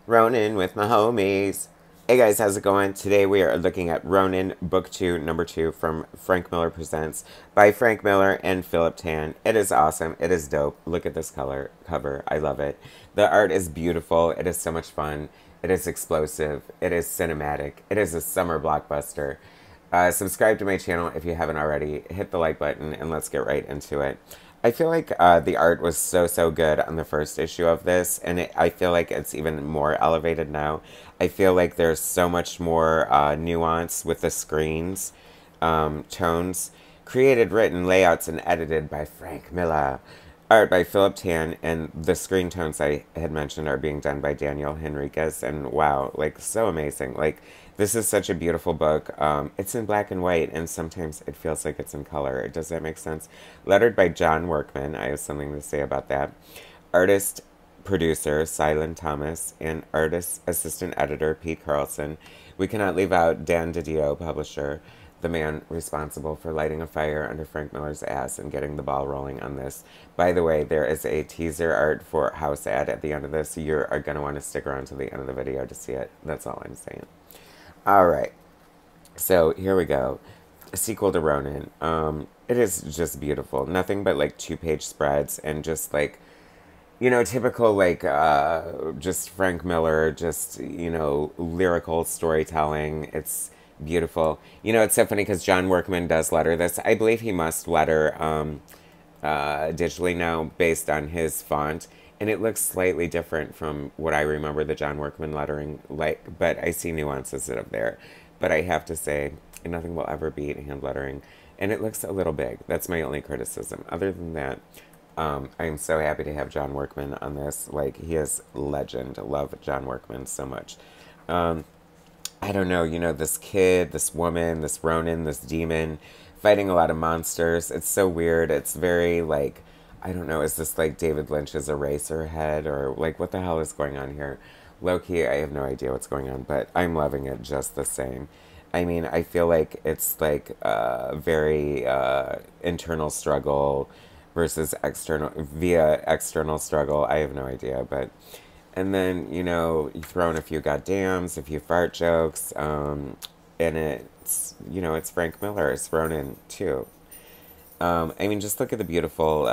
Ronin with my homies. Hey guys, how's it going? Today we are looking at Ronin Book 2, Number 2 from Frank Miller Presents by Frank Miller and Phillip Tan. It is awesome. It is dope. Look at this cover. I love it. The art is beautiful. It is so much fun. It is explosive. It is cinematic. It is a summer blockbuster. Subscribe to my channel if you haven't already. Hit the like button and let's get right into it. I feel like the art was so good on the first issue of this, and I feel like it's even more elevated now. I feel like there's so much more nuance with the screens, tones, created, written, layouts, and edited by Frank Miller. Art by Phillip Tan, and the screen tones I had mentioned are being done by Daniel Henriquez, and wow, like, so amazing. Like, this is such a beautiful book. It's in black and white, and sometimes it feels like it's in color. Does that make sense? Lettered by John Workman. I have something to say about that. Artist, producer, Silen Thomas, and artist, assistant editor, Pete Carlson. We cannot leave out Dan DiDio, publisher, the man responsible for lighting a fire under Frank Miller's ass and getting the ball rolling on this. By the way, there is a teaser art for House Ad at the end of this. You're going to want to stick around to the end of the video to see it. That's all I'm saying. All right. So here we go. A sequel to Ronin. It is just beautiful. Nothing but like 2-page spreads and just like, you know, typical like just Frank Miller, just, you know, lyrical storytelling. It's beautiful. You know, it's so funny because John Workman does letter this. I believe he must letter digitally now based on his font. And it looks slightly different from what I remember the John Workman lettering like, but I see nuances up there. But I have to say, nothing will ever beat hand lettering. And it looks a little big. That's my only criticism. Other than that, I'm so happy to have John Workman on this. Like, he is legend. Love John Workman so much. I don't know, you know, this kid, this woman, this Ronin, this demon, fighting a lot of monsters. It's so weird. It's very, like, I don't know, is this like David Lynch's Eraserhead, or like what the hell is going on here? Low-key, I have no idea what's going on, but I'm loving it just the same. I mean, I feel like it's like very internal struggle versus external struggle. I have no idea, but... And then, you know, you throw in a few goddams, a few fart jokes, and it's, you know, it's Frank Miller. It's Ronin, too. I mean, just look at the beautiful,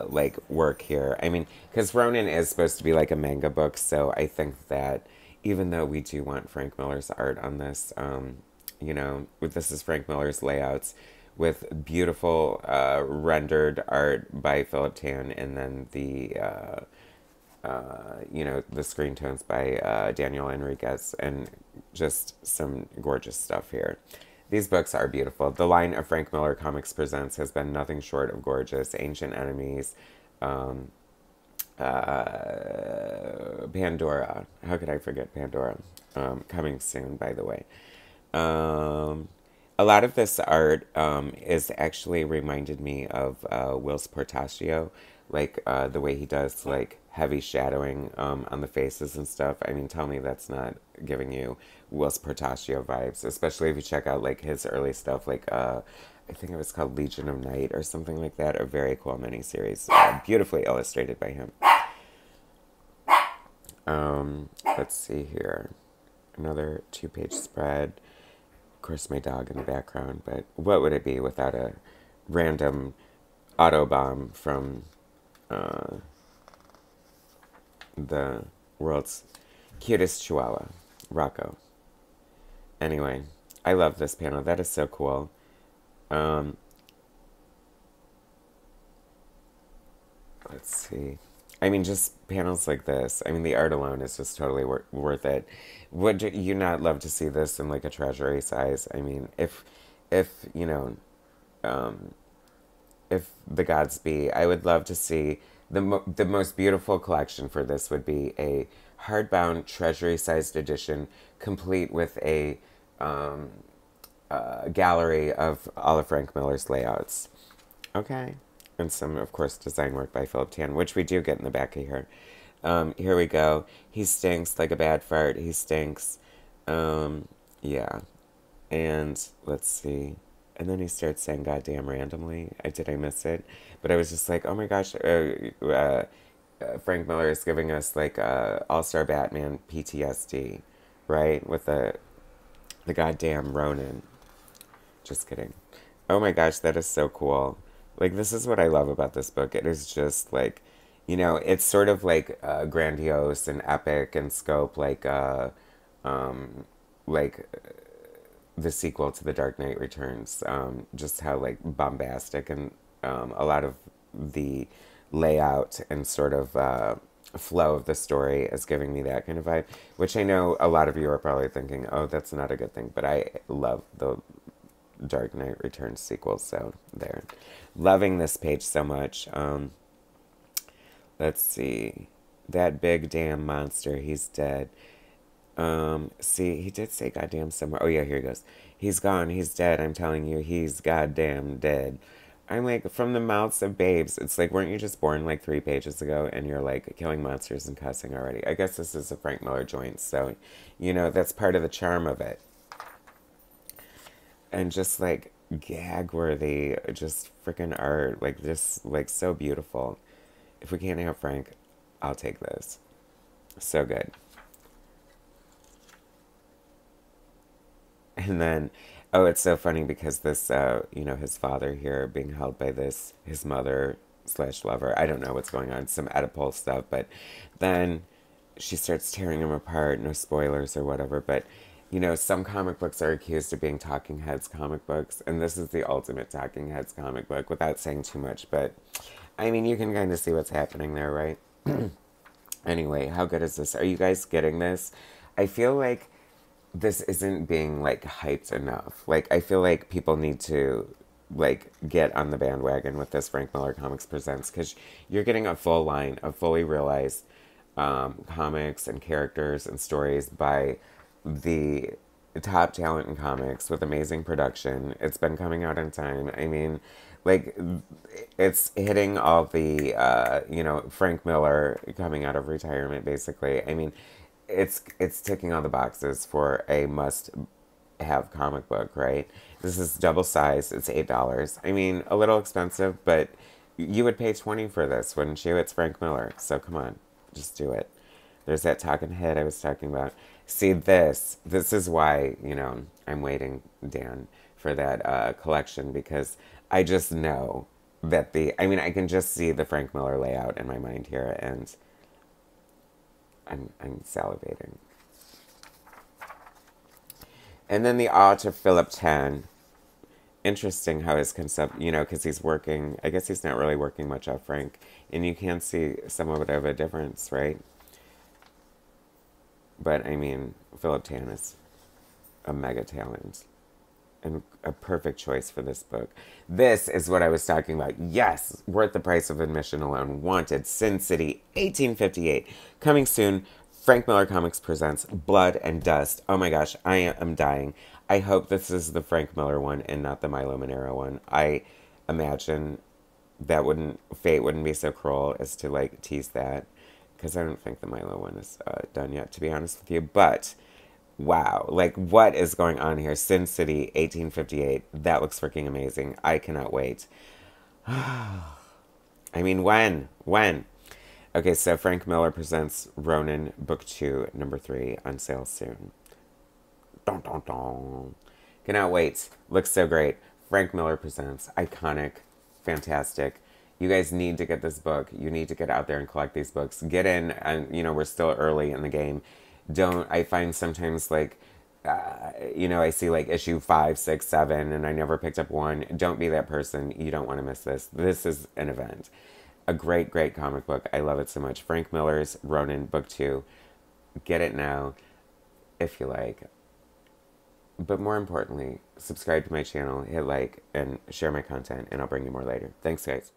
like, work here. I mean, because Ronin is supposed to be like a manga book, so I think that even though we do want Frank Miller's art on this, you know, this is Frank Miller's layouts with beautiful rendered art by Phillip Tan, and then the... you know, the screen tones by Daniel Enriquez, and just some gorgeous stuff here. These books are beautiful. The line of Frank Miller Comics Presents has been nothing short of gorgeous. Ancient Enemies, Pandora. How could I forget Pandora? Coming soon, by the way. A lot of this art is actually reminded me of Will's Portacio, like the way he does like heavy shadowing on the faces and stuff. I mean, tell me that's not giving you Will's Portacio vibes, especially if you check out like his early stuff, like I think it was called Legion of Night or something like that, a very cool miniseries, beautifully illustrated by him. Let's see here, another 2-page spread. Of course, my dog in the background, but what would it be without a random Autobomb from the world's cutest chihuahua, Rocco. Anyway, I love this panel. That is so cool. Let's see. I mean, just panels like this. I mean, the art alone is just totally worth it. Would you not love to see this in like a treasury size? I mean, if you know, if the gods be, I would love to see the most beautiful collection for this would be a hardbound treasury-sized edition, complete with a gallery of all of Frank Miller's layouts. Okay. And some, of course, design work by Phillip Tan, which we do get in the back of here. Here we go. He stinks like a bad fart. He stinks. Yeah. And let's see. And then he starts saying goddamn randomly. Did I miss it? But I was just like, oh my gosh. Frank Miller is giving us like All-Star Batman PTSD, right? With the goddamn Ronin. Just kidding. Oh my gosh, that is so cool. Like, this is what I love about this book. It is just like, it's sort of like grandiose and epic in scope, um, like the sequel to The Dark Knight Returns. Just how like bombastic and a lot of the layout and sort of flow of the story is giving me that kind of vibe, which I know a lot of you are probably thinking, oh, that's not a good thing, but I love the Dark Knight Returns sequel, so there. Loving this page so much. Let's see. That big damn monster, he's dead. See, he did say goddamn somewhere. Oh yeah, here he goes. He's gone, he's dead, I'm telling you, he's goddamn dead. I'm like, from the mouths of babes. It's like, weren't you just born like 3 pages ago and you're like killing monsters and cussing already? I guess this is a Frank Miller joint, so, that's part of the charm of it. And just like gag worthy, just freaking art, like just like so beautiful. If we can't have Frank, I'll take this. So good. And then, oh, it's so funny because this, his father here being held by this, his mother slash lover. I don't know what's going on, some Oedipal stuff, but then she starts tearing him apart. No spoilers or whatever, but some comic books are accused of being talking heads comic books, and this is the ultimate talking heads comic book without saying too much, but I mean, you can kind of see what's happening there, right? Anyway, how good is this? Are you guys getting this? I feel like this isn't being like hyped enough. Like, I feel like people need to like get on the bandwagon with this Frank Miller Comics Presents, because you're getting a full line of fully realized comics and characters and stories by the top talent in comics with amazing production. It's been coming out in time. I mean, like, it's hitting all the, Frank Miller coming out of retirement, basically. I mean, it's ticking all the boxes for a must-have comic book, right? This is double size. It's $8. I mean, a little expensive, but you would pay $20 for this, wouldn't you? It's Frank Miller, so come on, just do it. There's that talking head I was talking about. See, this is why, I'm waiting, Dan, for that collection, because I just know that I can just see the Frank Miller layout in my mind here, and I'm salivating. And then the art of Phillip Tan. Interesting how his concept, because he's working, I guess he's not really working much off Frank, and you can see somewhat of a difference, right? But, I mean, Phillip Tan is a mega talent and a perfect choice for this book. This is what I was talking about. Yes, worth the price of admission alone. Wanted, Sin City, 1858. Coming soon, Frank Miller Comics presents Blood and Dust. Oh my gosh, I am dying. I hope this is the Frank Miller one and not the Milo Manero one. I imagine that fate wouldn't be so cruel as to like tease that, because I don't think the Milo one is done yet, to be honest with you. But wow, like, what is going on here? Sin City, 1858. That looks freaking amazing. I cannot wait. I mean, when? Okay, so Frank Miller presents Ronin Book 2, Number 3, on sale soon. Dun, dun, dun. Cannot wait. Looks so great. Frank Miller presents. Iconic. Fantastic. You guys need to get this book. You need to get out there and collect these books. Get in, and, we're still early in the game. I find sometimes, like, I see, like, issue 5, 6, 7, and I never picked up one. Don't be that person. You don't want to miss this. This is an event. A great, great comic book. I love it so much. Frank Miller's Ronin Book 2. Get it now, if you like. But more importantly, subscribe to my channel, hit like, and share my content, and I'll bring you more later. Thanks, guys.